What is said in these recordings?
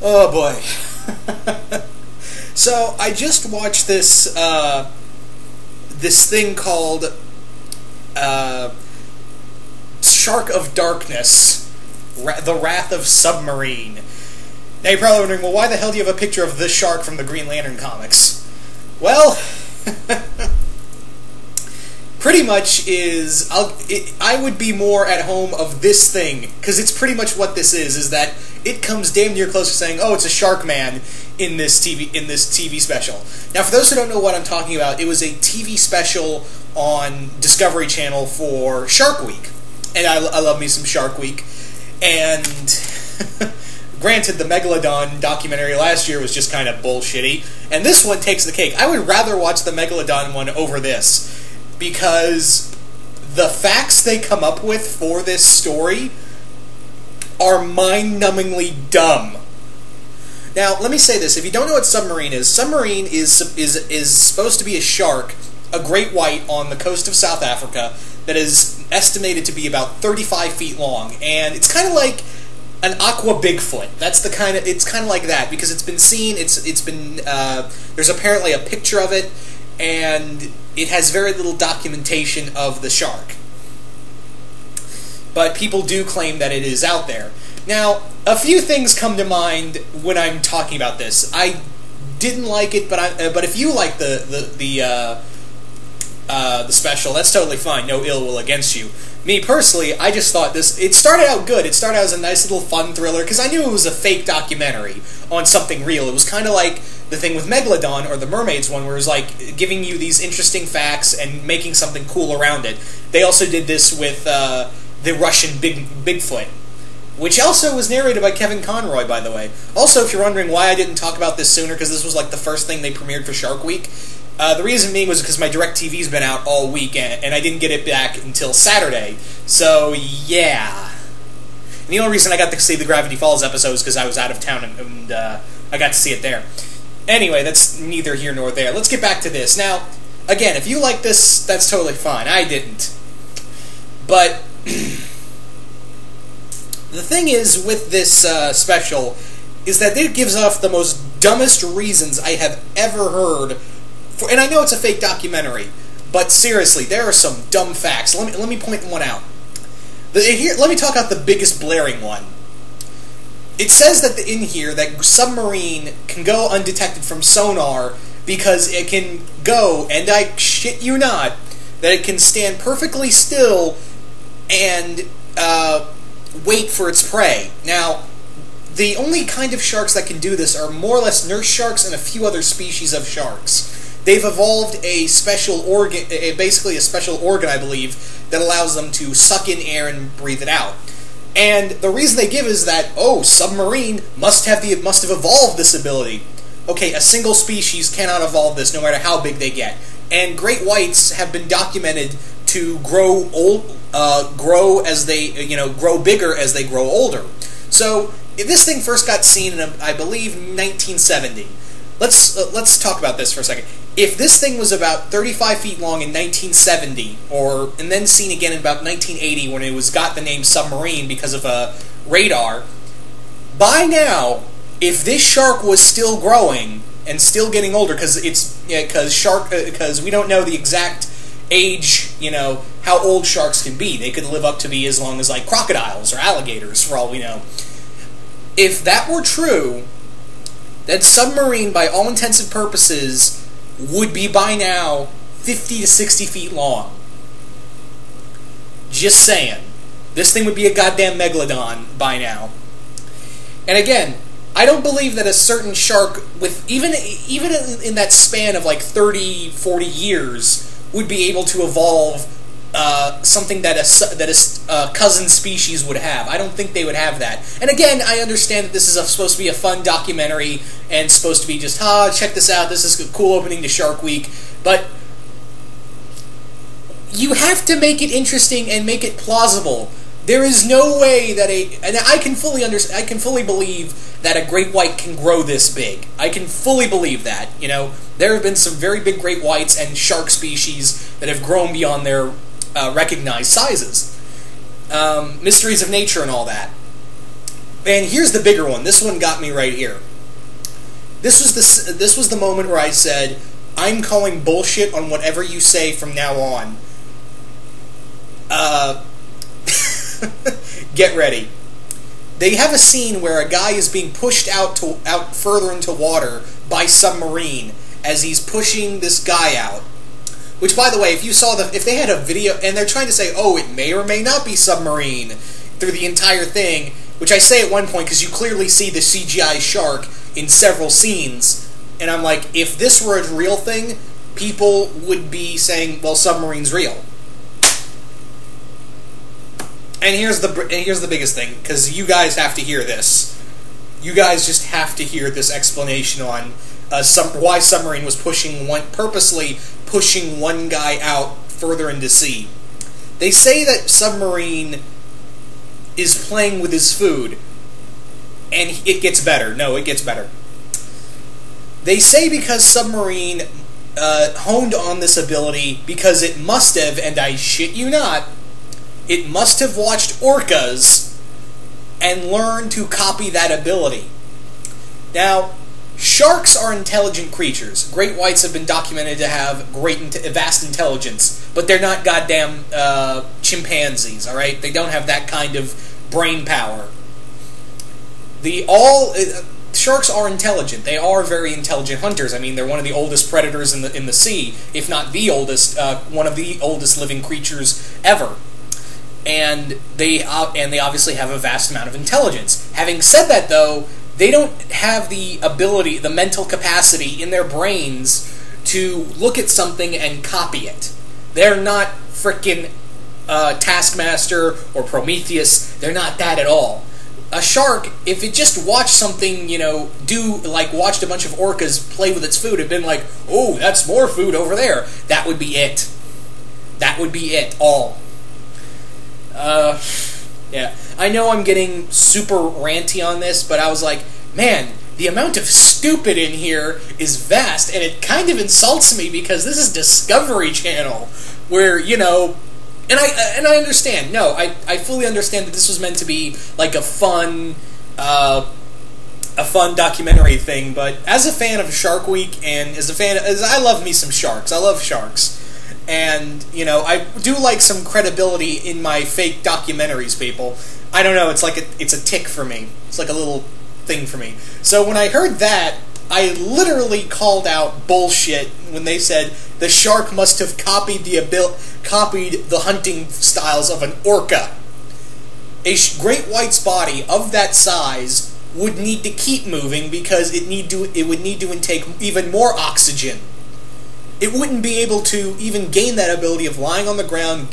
Oh boy. So I just watched this this thing called Shark of Darkness, The Wrath of Submarine. Now you're probably wondering, well, why the hell do you have a picture of this shark from the Green Lantern comics? Well, pretty much is, I would be more at home of this thing, because it's pretty much what this is that it comes damn near close to saying, oh, it's a Shark Man in this TV special. Now, for those who don't know what I'm talking about, it was a TV special on Discovery Channel for Shark Week. And I love me some Shark Week. And granted, the Megalodon documentary last year was just kind of bullshitty, and this one takes the cake. I would rather watch the Megalodon one over this, because the facts they come up with for this story are mind-numbingly dumb. Now, let me say this. If you don't know what submarine is supposed to be a shark, a great white on the coast of South Africa that is estimated to be about 35 feet long, and it's kind of like an aqua Bigfoot. It's kind of like that, because it's been seen, there's apparently a picture of it, and it has very little documentation of the shark. But people do claim that it is out there. Now, a few things come to mind when I'm talking about this. I didn't like it, but if you like the special, that's totally fine. No ill will against you. Me personally, I just thought it started out good. It started out as a nice little fun thriller, because I knew it was a fake documentary on something real. It was kind of like the thing with Megalodon, or the Mermaids one, where it was like giving you these interesting facts and making something cool around it. They also did this with the Russian Bigfoot, which also was narrated by Kevin Conroy, by the way. Also, if you're wondering why I didn't talk about this sooner, because this was like the first thing they premiered for Shark Week, the reason being was because my DirecTV's been out all week, and I didn't get it back until Saturday. So, yeah. And the only reason I got to see the Gravity Falls episode is because I was out of town, and I got to see it there. Anyway, that's neither here nor there. Let's get back to this. Now, again, if you like this, that's totally fine. I didn't. But the thing is with this special is that it gives off the most dumbest reasons I have ever heard. And I know it's a fake documentary, but seriously, there are some dumb facts. Let me point one out. Let me talk about the biggest blaring one. It says that in here that submarine can go undetected from sonar because it can go, and I shit you not, that it can stand perfectly still and wait for its prey. Now, the only kind of sharks that can do this are more or less nurse sharks and a few other species of sharks. They've evolved a special organ, basically a special organ, I believe, that allows them to suck in air and breathe it out. And the reason they give is that, oh, submarine must have evolved this ability. Okay, a single species cannot evolve this, no matter how big they get. And great whites have been documented to grow bigger as they grow older. So this thing first got seen in, I believe, 1970. Let's talk about this for a second. If this thing was about 35 feet long in 1970, and then seen again in about 1980 when it got the name submarine because of a radar, by now, if this shark was still growing and still getting older, because we don't know the exact age, how old sharks can be. They could live up to be as long as like crocodiles or alligators, for all we know. If that were true, that submarine, by all intents and purposes, would be by now 50 to 60 feet long. Just saying. This thing would be a goddamn megalodon by now. And again, I don't believe that a certain shark, with even in that span of like 30, 40 years, would be able to evolve something that a cousin species would have. I don't think they would have that. And again, I understand that this is supposed to be a fun documentary and supposed to be just, check this out, this is a cool opening to Shark Week, but you have to make it interesting and make it plausible. There is no way that and I can fully believe that a great white can grow this big. I can fully believe that. There have been some very big great whites and shark species that have grown beyond their recognized sizes. Mysteries of nature and all that. And here's the bigger one. This one got me right here. This was the moment where I said, I'm calling bullshit on whatever you say from now on. Get ready. They have a scene where a guy is being pushed out further into water by submarine as he's pushing this guy out. Which, by the way, if they had a video, and they're trying to say, oh, it may or may not be submarine through the entire thing, which I say at one point because you clearly see the CGI shark in several scenes, and I'm like, if this were a real thing, people would be saying, well, submarine's real. And here's the biggest thing, because you guys have to hear this. You guys just have to hear this explanation on why submarine was purposely pushing one guy out further into sea. They say that submarine is playing with his food, and it gets better. No, it gets better. They say because submarine honed on this ability because it must have, and I shit you not, it must have watched orcas and learned to copy that ability. Now, sharks are intelligent creatures. Great whites have been documented to have vast intelligence, but they're not goddamn chimpanzees, alright? They don't have that kind of brain power. Sharks are intelligent. They are very intelligent hunters. I mean, they're one of the oldest predators in the sea, if not the oldest, one of the oldest living creatures ever. And they obviously have a vast amount of intelligence. Having said that, though, they don't have the ability, the mental capacity in their brains to look at something and copy it. They're not frickin' Taskmaster or Prometheus. They're not that at all. A shark, if it just watched something, watched a bunch of orcas play with its food and been like, oh, that's more food over there, that would be it. That would be it, all. Yeah. I know I'm getting super ranty on this, but I was like, man, the amount of stupid in here is vast, and it kind of insults me because this is Discovery Channel, where, and I understand. No, I fully understand that this was meant to be like a fun documentary thing, but as a fan of Shark Week, and as I love me some sharks. I love sharks. And, I do like some credibility in my fake documentaries, people. I don't know, it's a tick for me. It's like a little thing for me. So when I heard that, I literally called out bullshit when they said the shark must have copied the hunting styles of an orca. A great white's body of that size would need to keep moving because it would need to intake even more oxygen. It wouldn't be able to even gain that ability of lying on the ground,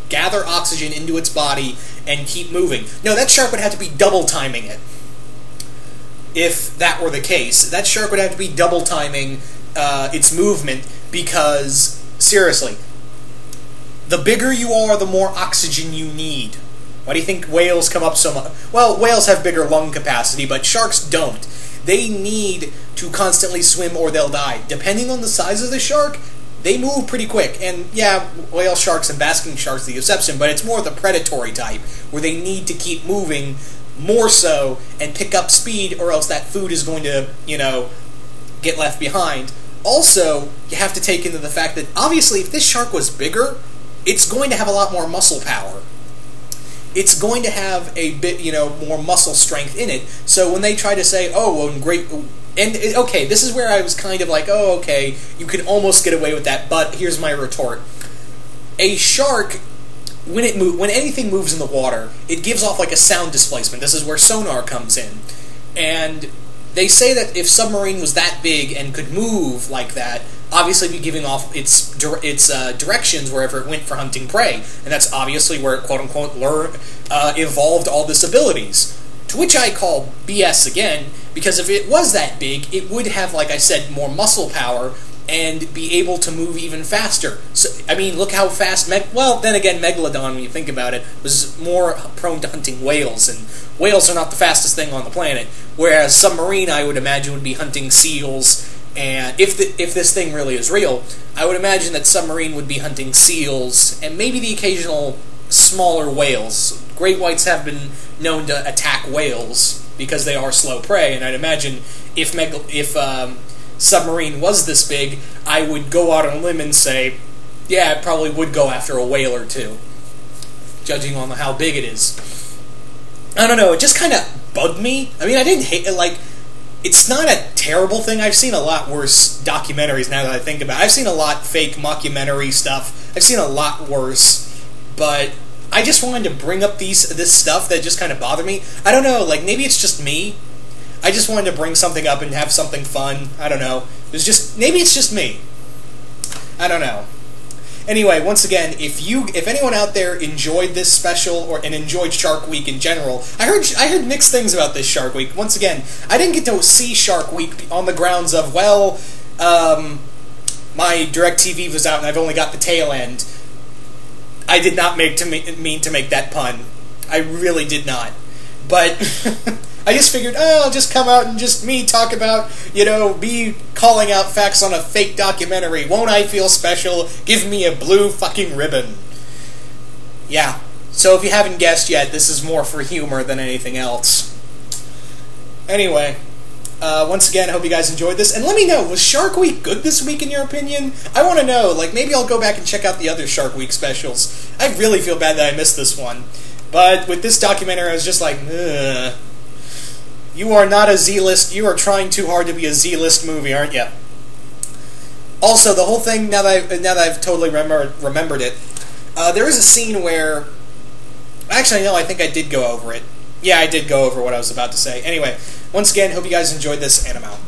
gather oxygen into its body, and keep moving. No, that shark would have to be double timing it. If that were the case, that shark would have to be double timing its movement because, seriously, the bigger you are, the more oxygen you need. Why do you think whales come up so much? Well, whales have bigger lung capacity, but sharks don't. They need to constantly swim or they'll die. Depending on the size of the shark, they move pretty quick. And yeah, whale sharks and basking sharks are the exception, but it's more the predatory type, where they need to keep moving more so and pick up speed, or else that food is going to, get left behind. Also, you have to take into the fact that, obviously, if this shark was bigger, it's going to have a lot more muscle power. It's going to have a bit, more muscle strength in it. So when they try to say, okay, this is where I was kind of like, oh, okay, you can almost get away with that, but here's my retort. A shark, when anything moves in the water, it gives off like a sound displacement. This is where sonar comes in. And they say that if submarine was that big and could move like that, obviously be giving off its directions wherever it went for hunting prey, and that's obviously where it quote-unquote evolved all these abilities. To which I call BS again, because if it was that big, it would have, like I said, more muscle power and be able to move even faster. So, I mean, look how fast... then again, Megalodon, when you think about it, was more prone to hunting whales, and whales are not the fastest thing on the planet, whereas submarine, I would imagine, would be hunting seals. And if this thing really is real, I would imagine that submarine would be hunting seals and maybe the occasional smaller whales. Great whites have been known to attack whales because they are slow prey, and I'd imagine if submarine was this big, I would go out on a limb and say, yeah, it probably would go after a whale or two, judging on how big it is. I don't know, it just kind of bugged me. I mean, I didn't hate it, it's not a terrible thing. I've seen a lot worse documentaries now that I think about it. I've seen a lot fake mockumentary stuff. I've seen a lot worse, but I just wanted to bring up this stuff that just kind of bothered me. I don't know, maybe it's just me. I just wanted to bring something up and have something fun. I don't know. Maybe it's just me. I don't know. Anyway, once again, if anyone out there enjoyed this special and enjoyed Shark Week in general, I heard mixed things about this Shark Week. Once again, I didn't get to see Shark Week on the grounds of, well, my DirecTV was out and I've only got the tail end. I did not mean to make that pun. I really did not. But I just figured, I'll just come out and just me talk about, me calling out facts on a fake documentary. Won't I feel special? Give me a blue fucking ribbon. Yeah. So if you haven't guessed yet, this is more for humor than anything else. Anyway, once again, I hope you guys enjoyed this. And let me know, was Shark Week good this week in your opinion? I want to know. Maybe I'll go back and check out the other Shark Week specials. I really feel bad that I missed this one. But with this documentary, I was just like, ugh. You are not a Z-list. You are trying too hard to be a Z-list movie, aren't you? Also, the whole thing, now that I've totally remembered it, there is a scene where... Actually, no, I think I did go over it. Yeah, I did go over what I was about to say. Anyway, once again, hope you guys enjoyed this, and I'm out.